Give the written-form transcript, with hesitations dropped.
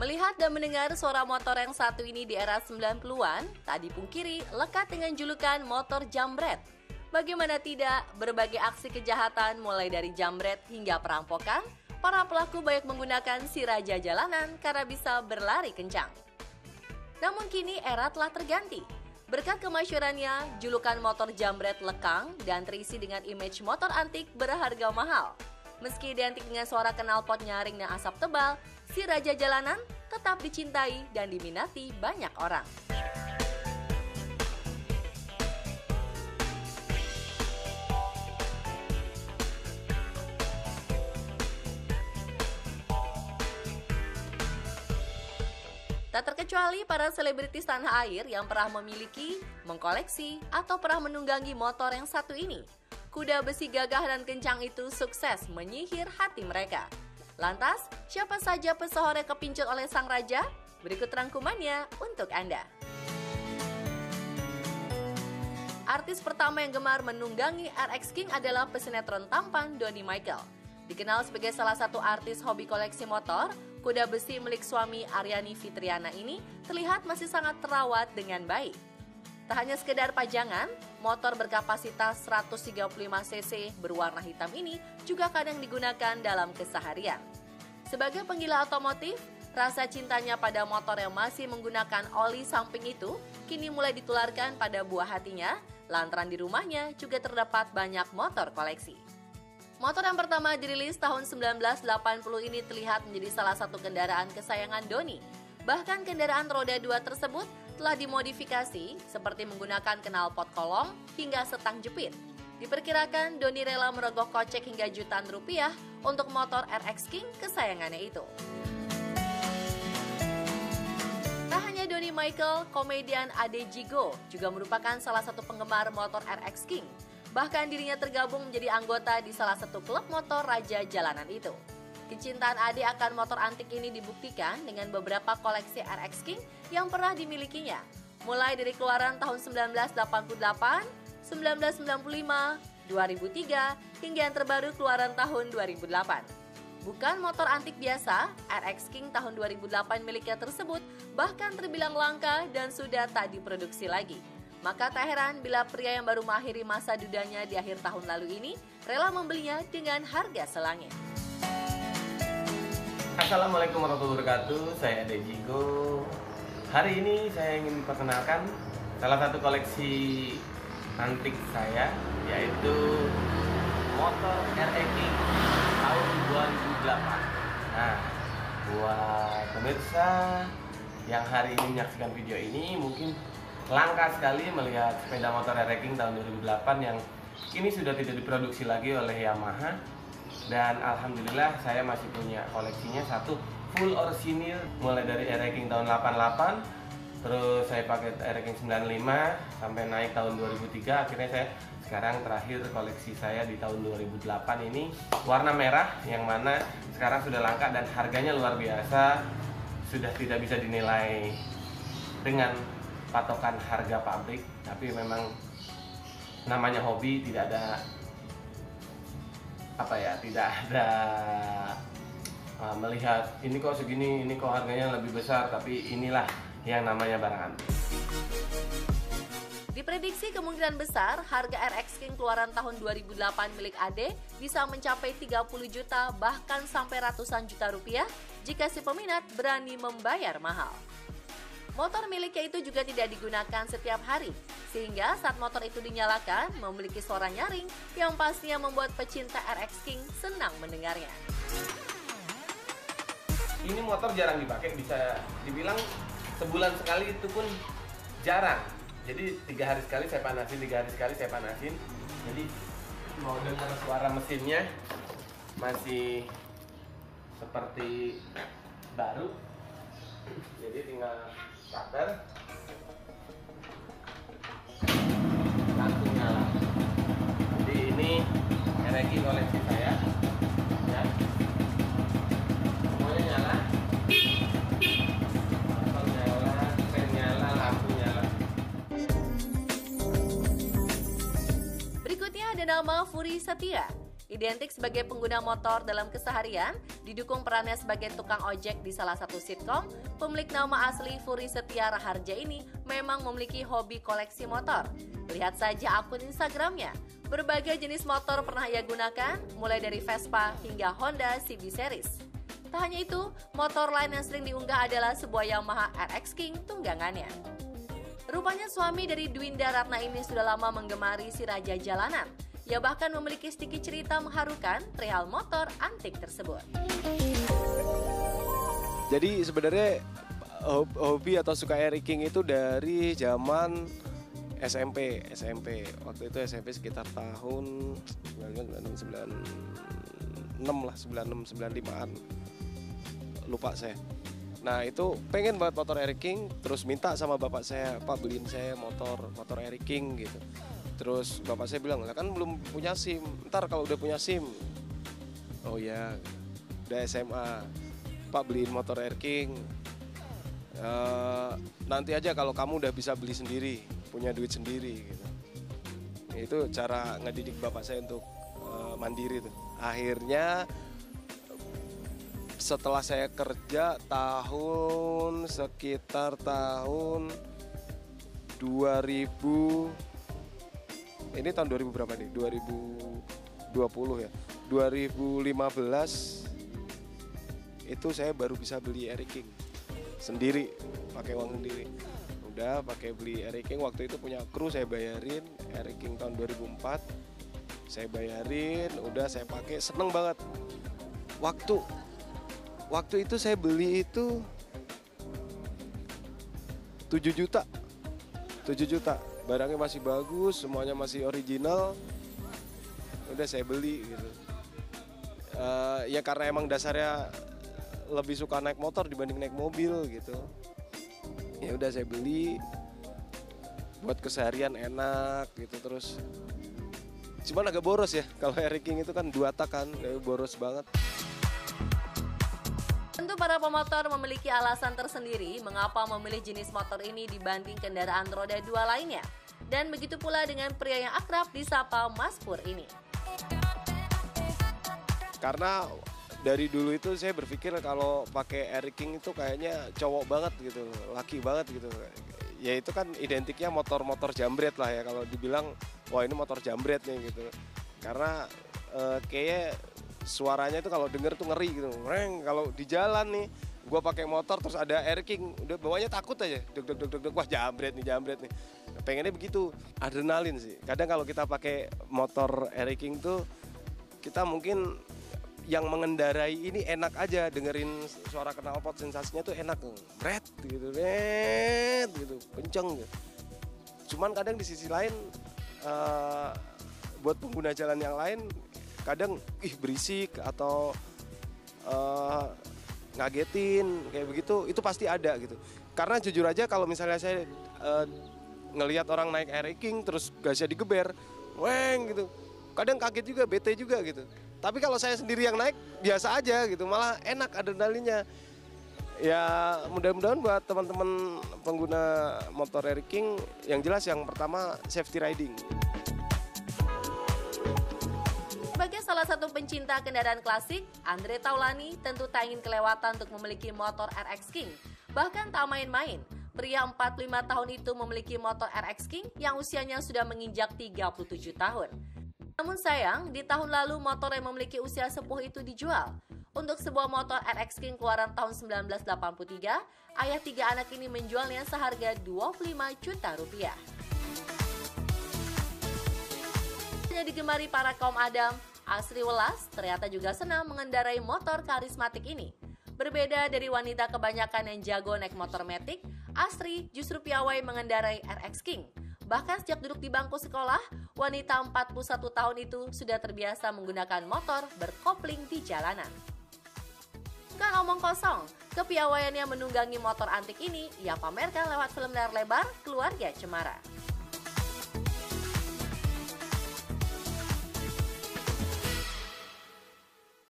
Melihat dan mendengar suara motor yang satu ini di era 90-an, tak dipungkiri lekat dengan julukan motor jambret. Bagaimana tidak, berbagai aksi kejahatan mulai dari jambret hingga perampokan, para pelaku banyak menggunakan si raja jalanan karena bisa berlari kencang. Namun kini era telah terganti. Berkat kemasyhurannya, julukan motor jambret lekang dan terisi dengan image motor antik berharga mahal. Meski identik dengan suara knalpot nyaring dan asap tebal, si raja jalanan tetap dicintai dan diminati banyak orang. Tak terkecuali para selebritis tanah air yang pernah memiliki, mengkoleksi, atau pernah menunggangi motor yang satu ini. Kuda besi gagah dan kencang itu sukses menyihir hati mereka. Lantas, siapa saja pesohor yang kepincut oleh sang raja? Berikut rangkumannya untuk Anda. Artis pertama yang gemar menunggangi RX King adalah pesinetron tampan Donny Michael. Dikenal sebagai salah satu artis hobi koleksi motor, kuda besi milik suami Aryani Fitriana ini terlihat masih sangat terawat dengan baik. Tak hanya sekedar pajangan, motor berkapasitas 135cc berwarna hitam ini juga kadang digunakan dalam keseharian. Sebagai penggila otomotif, rasa cintanya pada motor yang masih menggunakan oli samping itu kini mulai ditularkan pada buah hatinya, lantaran di rumahnya juga terdapat banyak motor koleksi. Motor yang pertama dirilis tahun 1980 ini terlihat menjadi salah satu kendaraan kesayangan Donny. Bahkan kendaraan roda 2 tersebut telah dimodifikasi seperti menggunakan knalpot kolong hingga setang jepit. Diperkirakan Donny rela merogoh kocek hingga jutaan rupiah untuk motor RX King kesayangannya itu. Tak hanya Donny Michael, komedian Ade Jigo juga merupakan salah satu penggemar motor RX King. Bahkan dirinya tergabung menjadi anggota di salah satu klub motor raja jalanan itu. Kecintaan Ade akan motor antik ini dibuktikan dengan beberapa koleksi RX King yang pernah dimilikinya. Mulai dari keluaran tahun 1988, 1995, 2003, hingga yang terbaru keluaran tahun 2008. Bukan motor antik biasa, RX King tahun 2008 miliknya tersebut bahkan terbilang langka dan sudah tak diproduksi lagi. Maka tak heran bila pria yang baru mengakhiri masa dudanya di akhir tahun lalu ini rela membelinya dengan harga selangit. Assalamualaikum warahmatullahi wabarakatuh, saya Ade Jigo. Hari ini saya ingin memperkenalkan salah satu koleksi antik saya, yaitu motor RX King tahun 2008. Nah, buat pemirsa yang hari ini menyaksikan video ini mungkin langka sekali melihat sepeda motor RX King tahun 2008 yang kini sudah tidak diproduksi lagi oleh Yamaha. Dan alhamdulillah saya masih punya koleksinya satu full orsinil mulai dari RX King tahun 88, terus saya pakai RX King 95 sampai naik tahun 2003. Akhirnya saya sekarang terakhir koleksi saya di tahun 2008 ini warna merah, yang mana sekarang sudah langka dan harganya luar biasa, sudah tidak bisa dinilai dengan patokan harga pabrik, tapi memang namanya hobi, tidak ada melihat ini kok segini, ini kok harganya lebih besar, tapi inilah yang namanya barang antik. Diprediksi kemungkinan besar harga RX King keluaran tahun 2008 milik Ade bisa mencapai 30 juta bahkan sampai ratusan juta rupiah jika si peminat berani membayar mahal. Motor miliknya itu juga tidak digunakan setiap hari, sehingga saat motor itu dinyalakan memiliki suara nyaring yang pastinya membuat pecinta RX King senang mendengarnya. Ini motor jarang dipakai, bisa dibilang sebulan sekali itu pun jarang. Jadi 3 hari sekali saya panasin, 3 hari sekali saya panasin. Jadi mau dengar suara mesinnya masih seperti baru. Jadi tinggal starter, langsung nyala. Jadi ini RX King koleksi saya, ya. Semuanya nyala, motor nyala, fan nyala, lampu nyala. Berikutnya ada nama Furi Setia. Identik sebagai pengguna motor dalam keseharian, didukung perannya sebagai tukang ojek di salah satu sitkom, pemilik nama asli Furi Setia Raharja ini memang memiliki hobi koleksi motor. Lihat saja akun Instagramnya. Berbagai jenis motor pernah ia gunakan, mulai dari Vespa hingga Honda CB Series. Tak hanya itu, motor lain yang sering diunggah adalah sebuah Yamaha RX King tunggangannya. Rupanya suami dari Dwinda Ratna ini sudah lama menggemari si raja jalanan. Ia bahkan memiliki sedikit cerita mengharukan perihal motor antik tersebut. Jadi sebenarnya hobi atau suka RX King itu dari zaman SMP. Waktu itu SMP sekitar tahun 96 lah, 96, 95-an. Lupa saya. Nah itu pengen banget motor RX King, terus minta sama bapak saya, Pak beliin saya motor RX King gitu. Terus bapak saya bilang, lah kan belum punya SIM, ntar kalau udah punya SIM. Oh ya, udah SMA, Pak beliin motor RX King. Nanti aja kalau kamu udah bisa beli sendiri, punya duit sendiri gitu. Itu cara ngedidik bapak saya untuk mandiri tuh. Akhirnya setelah saya kerja sekitar tahun 2000, ini tahun 2000 berapa nih? 2020 ya. 2015 itu saya baru bisa beli RX King sendiri, pakai uang sendiri. Udah pakai beli RX King, waktu itu punya kru saya bayarin, RX King tahun 2004 saya bayarin, udah saya pakai, seneng banget. Waktu itu saya beli itu 7 juta. Barangnya masih bagus, semuanya masih original. Udah saya beli gitu. Ya karena emang dasarnya lebih suka naik motor dibanding naik mobil gitu. Ya udah saya beli buat keseharian enak gitu, terus cuman agak boros ya. Kalau RX King itu kan 2 tak kan, boros banget. Tentu para pemotor memiliki alasan tersendiri mengapa memilih jenis motor ini dibanding kendaraan roda 2 lainnya. Dan begitu pula dengan pria yang akrab disapa Mas Pur ini. Karena dari dulu itu saya berpikir kalau pakai RX King itu kayaknya cowok banget gitu, laki banget gitu. Ya itu kan identiknya motor-motor jambret lah ya, kalau dibilang wah ini motor jambret nih gitu. Karena kayaknya suaranya itu kalau denger tuh ngeri gitu, reng. Kalau di jalan nih, gue pakai motor terus ada RX King, udah bawanya takut aja, deg, wah jambret nih. Pengennya begitu, adrenalin sih. Kadang kalau kita pakai motor RX King tuh, kita mungkin yang mengendarai ini enak aja, dengerin suara knalpot, sensasinya tuh enak, bret gitu, kenceng gitu. Cuman kadang di sisi lain, buat pengguna jalan yang lain, kadang berisik atau ngagetin kayak begitu, itu pasti ada gitu. Karena jujur aja kalau misalnya saya ngelihat orang naik RX King terus gasnya digeber, weng gitu, kadang kaget juga, bete juga gitu. Tapi kalau saya sendiri yang naik biasa aja gitu, malah enak adrenalinnya. Ya mudah-mudahan buat teman-teman pengguna motor RX King, yang jelas yang pertama safety riding. Sebagai salah satu pencinta kendaraan klasik, Andre Taulani tentu tak ingin kelewatan untuk memiliki motor RX King. Bahkan tak main-main, pria 45 tahun itu memiliki motor RX King yang usianya sudah menginjak 37 tahun. Namun sayang, di tahun lalu motor yang memiliki usia sepuh itu dijual. Untuk sebuah motor RX King keluaran tahun 1983, ayah 3 anak ini menjualnya seharga 25 juta rupiah. Hanya digemari para kaum Adam, Asri Welas ternyata juga senang mengendarai motor karismatik ini. Berbeda dari wanita kebanyakan yang jago naik motor matic, Asri justru piawai mengendarai RX King. Bahkan sejak duduk di bangku sekolah, wanita 41 tahun itu sudah terbiasa menggunakan motor berkopling di jalanan. Bukan omong kosong, kepiawaiannya menunggangi motor antik ini ia pamerkan lewat film layar lebar Keluarga Cemara.